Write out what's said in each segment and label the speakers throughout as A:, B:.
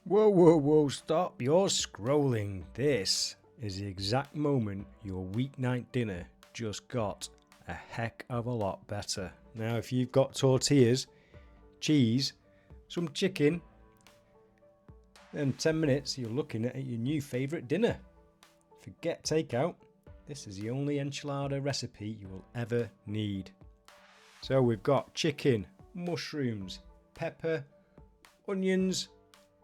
A: Whoa, whoa, whoa, stop your scrolling. This is the exact moment your weeknight dinner just got a heck of a lot better. Now, if you've got tortillas, cheese, some chicken, then 10 minutes you're looking at your new favourite dinner. Forget takeout, this is the only enchilada recipe you will ever need. So we've got chicken, mushrooms, pepper, onions,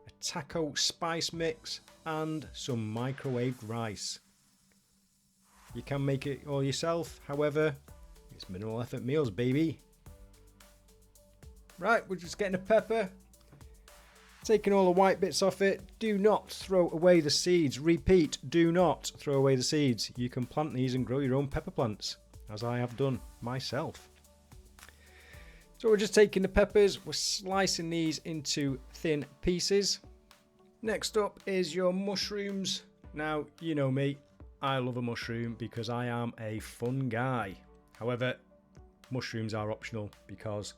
A: a taco spice mix and some microwaved rice. You can make it all yourself, however, it's minimal effort meals, baby. Right, we're just getting a pepper, taking all the white bits off it. Do not throw away the seeds. Repeat, do not throw away the seeds. You can plant these and grow your own pepper plants, as I have done myself. So we're just taking the peppers, we're slicing these into thin pieces. Next up is your mushrooms. Now, you know me, I love a mushroom because I am a fun guy. However, mushrooms are optional because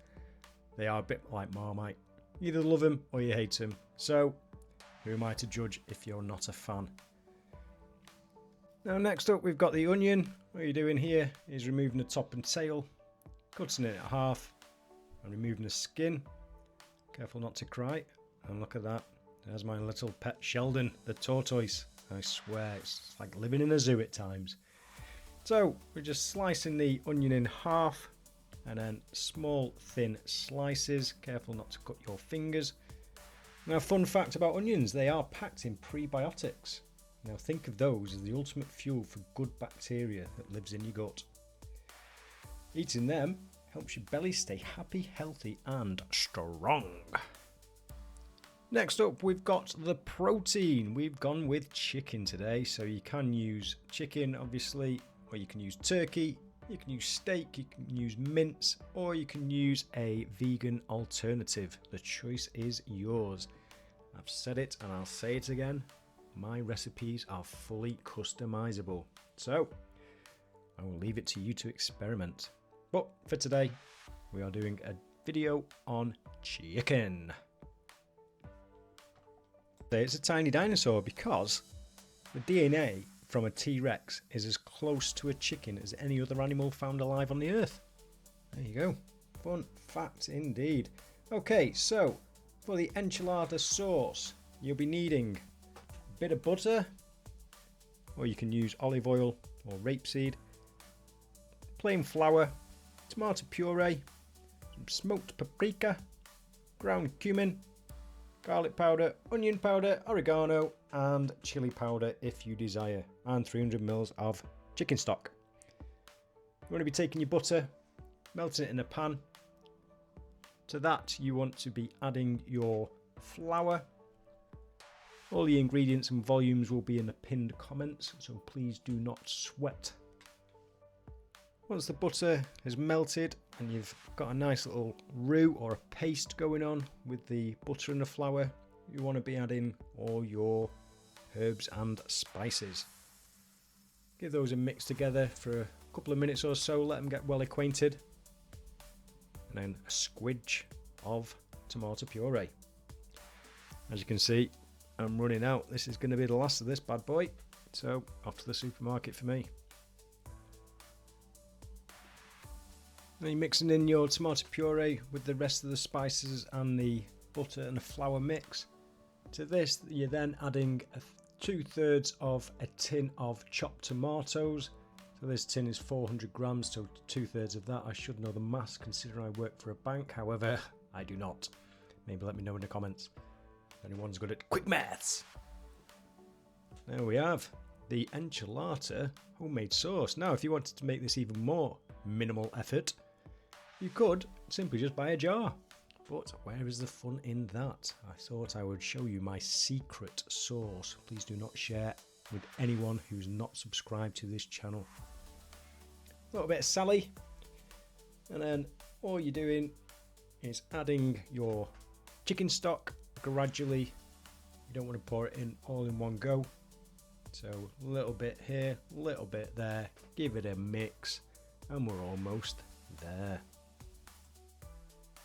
A: they are a bit like Marmite. You either love them or you hate them. So, who am I to judge if you're not a fan? Now, next up, we've got the onion. What you're doing here is removing the top and tail, cutting it in half, and removing the skin. Careful not to cry. And look at that. There's my little pet Sheldon, the tortoise. I swear, it's like living in a zoo at times. So, we're just slicing the onion in half, and then small thin slices. Careful not to cut your fingers. Now, fun fact about onions, they are packed in prebiotics. Now think of those as the ultimate fuel for good bacteria that lives in your gut. Eating them helps your belly stay happy, healthy and strong. Next up, we've got the protein. We've gone with chicken today, so you can use chicken obviously, or you can use turkey. You can use steak, you can use mince, or you can use a vegan alternative. The choice is yours. I've said it and I'll say it again. My recipes are fully customizable. So, I will leave it to you to experiment. But for today, we are doing a video on chicken. It's a tiny dinosaur because the DNA from a T-Rex is as close to a chicken as any other animal found alive on the earth. There you go. Fun fact indeed. Okay, so for the enchilada sauce, you'll be needing a bit of butter, or you can use olive oil or rapeseed, plain flour, tomato puree, some smoked paprika, ground cumin, garlic powder, onion powder, oregano and chili powder if you desire, and 300 ml of chicken stock. You want to be taking your butter, melting it in a pan. To that you want to be adding your flour. All the ingredients and volumes will be in the pinned comments, so please do not sweat. Once the butter has melted and you've got a nice little roux or a paste going on with the butter and the flour, you want to be adding all your herbs and spices. Give those a mix together for a couple of minutes or so, let them get well acquainted. And then a squidge of tomato puree. As you can see, I'm running out. This is going to be the last of this bad boy. So, off to the supermarket for me. Then you're mixing in your tomato puree with the rest of the spices and the butter and the flour mix. To this, you're then adding 2/3 of a tin of chopped tomatoes. So this tin is 400 grams, so 2/3 of that. I should know the maths considering I work for a bank, however, I do not. Maybe let me know in the comments if anyone's good at quick maths. There we have the enchilada homemade sauce. Now, if you wanted to make this even more minimal effort, you could simply just buy a jar. But where is the fun in that? I thought I would show you my secret sauce. Please do not share with anyone who's not subscribed to this channel. A little bit of sally, and then all you're doing is adding your chicken stock gradually. You don't want to pour it in all in one go. So a little bit here, a little bit there, give it a mix, and we're almost there.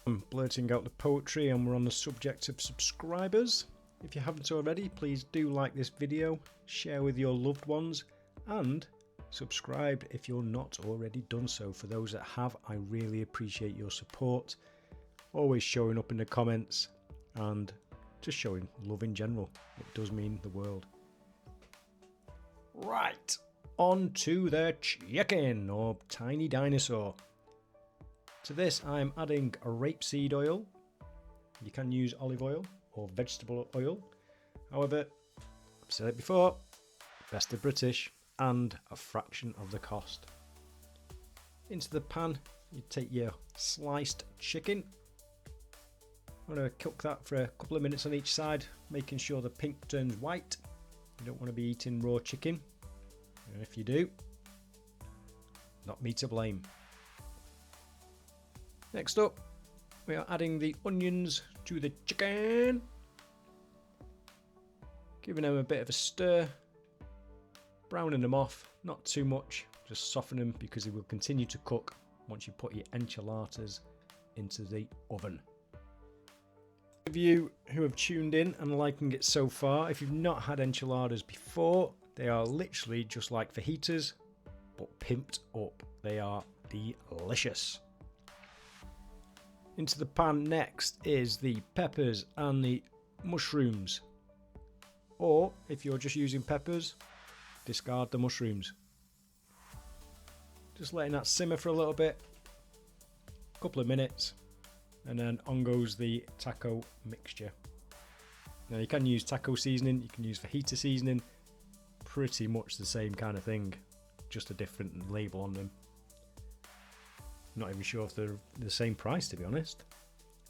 A: I'm blurting out the poetry and we're on the subject of subscribers. If you haven't already, please do like this video, share with your loved ones, and subscribe if you're not already done so. For those that have, I really appreciate your support, always showing up in the comments and just showing love in general. It does mean the world. Right, on to the chicken or tiny dinosaur. To this I'm adding rapeseed oil. You can use olive oil or vegetable oil. However, I've said it before, best of British and a fraction of the cost. Into the pan, you take your sliced chicken. I'm going to cook that for a couple of minutes on each side, making sure the pink turns white. You don't want to be eating raw chicken, and if you do, not me to blame. Next up, we are adding the onions to the chicken, giving them a bit of a stir, browning them off, not too much, just soften them because they will continue to cook once you put your enchiladas into the oven. Those of you who have tuned in and liking it so far, if you've not had enchiladas before, they are literally just like fajitas but pimped up. They are delicious. Into the pan next is the peppers and the mushrooms, or if you're just using peppers, discard the mushrooms. Just letting that simmer for a little bit, a couple of minutes, and then on goes the taco mixture. Now you can use taco seasoning, you can use fajita seasoning, pretty much the same kind of thing, just a different label on them. Not even sure if they're the same price, to be honest.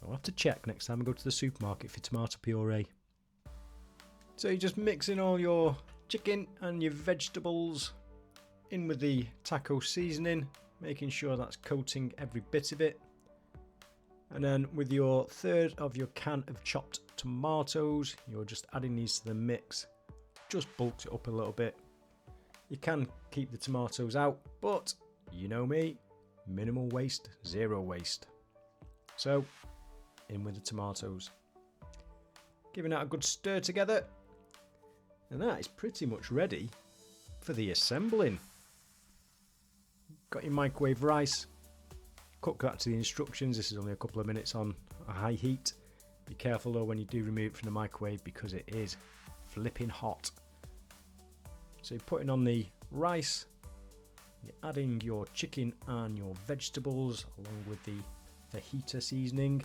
A: I'll have to check next time I go to the supermarket for tomato puree. So you're just mixing all your chicken and your vegetables in with the taco seasoning, making sure that's coating every bit of it. And then with your third of your can of chopped tomatoes, you're just adding these to the mix. Just bulks it up a little bit. You can keep the tomatoes out, but you know me, minimal waste, zero waste. So in with the tomatoes, giving that a good stir together, and that is pretty much ready for the assembling. Got your microwave rice, cook that to the instructions. This is only a couple of minutes on a high heat. Be careful though when you do remove it from the microwave because it is flipping hot. So you're putting on the rice, you're adding your chicken and your vegetables along with the fajita seasoning.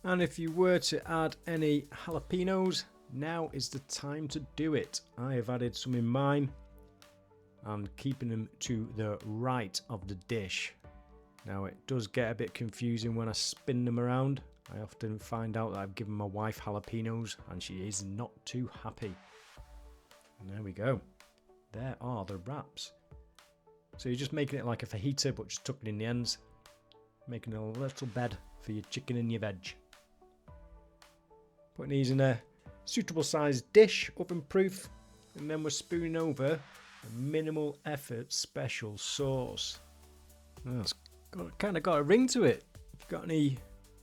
A: And if you were to add any jalapenos, now is the time to do it. I have added some in mine and keeping them to the right of the dish. Now it does get a bit confusing when I spin them around. I often find out that I've given my wife jalapenos and she is not too happy. And there we go. There are the wraps. So you're just making it like a fajita but just tucking in the ends, making a little bed for your chicken and your veg. Putting these in a suitable sized dish, oven proof, and then we're spooning over a minimal effort special sauce. Oh, it's kind of got a ring to it. If you've got any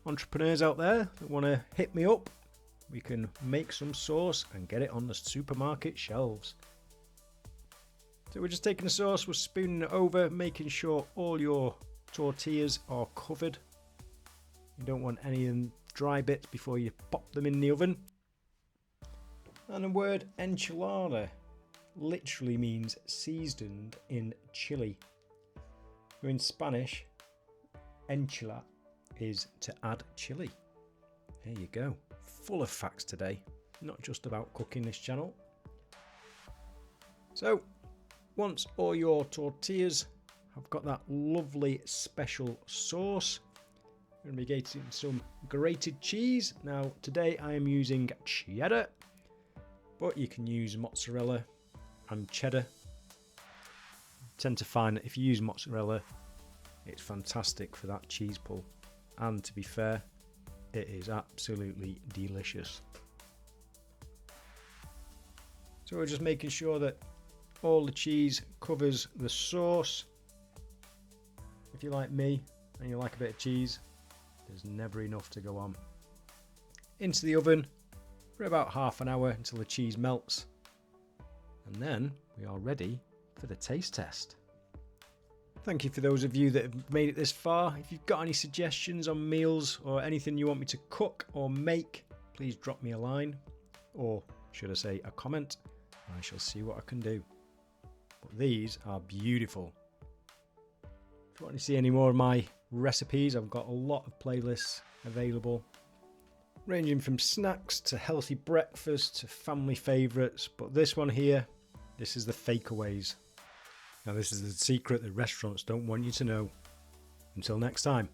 A: entrepreneurs out there that want to hit me up, we can make some sauce and get it on the supermarket shelves. So we're just taking the sauce, we're spooning it over, making sure all your tortillas are covered. You don't want any of them dry bits before you pop them in the oven. And the word enchilada literally means seasoned in chili. So in Spanish, enchilada is to add chili. There you go. Full of facts today, not just about cooking this channel. So once all your tortillas have got that lovely special sauce, we're going to be getting some grated cheese. Now today I am using cheddar, but you can use mozzarella and cheddar. I tend to find that if you use mozzarella, it's fantastic for that cheese pull, and to be fair, it is absolutely delicious. So we're just making sure that all the cheese covers the sauce. If you're like me and you like a bit of cheese, there's never enough to go on. Into the oven for about half an hour until the cheese melts. And then we are ready for the taste test. Thank you for those of you that have made it this far. If you've got any suggestions on meals or anything you want me to cook or make, please drop me a line, or should I say a comment, and I shall see what I can do. But these are beautiful. If you want to see any more of my recipes, I've got a lot of playlists available, ranging from snacks to healthy breakfast to family favourites. But this one here, this is the fakeaways. Now this is the secret that restaurants don't want you to know. Until next time.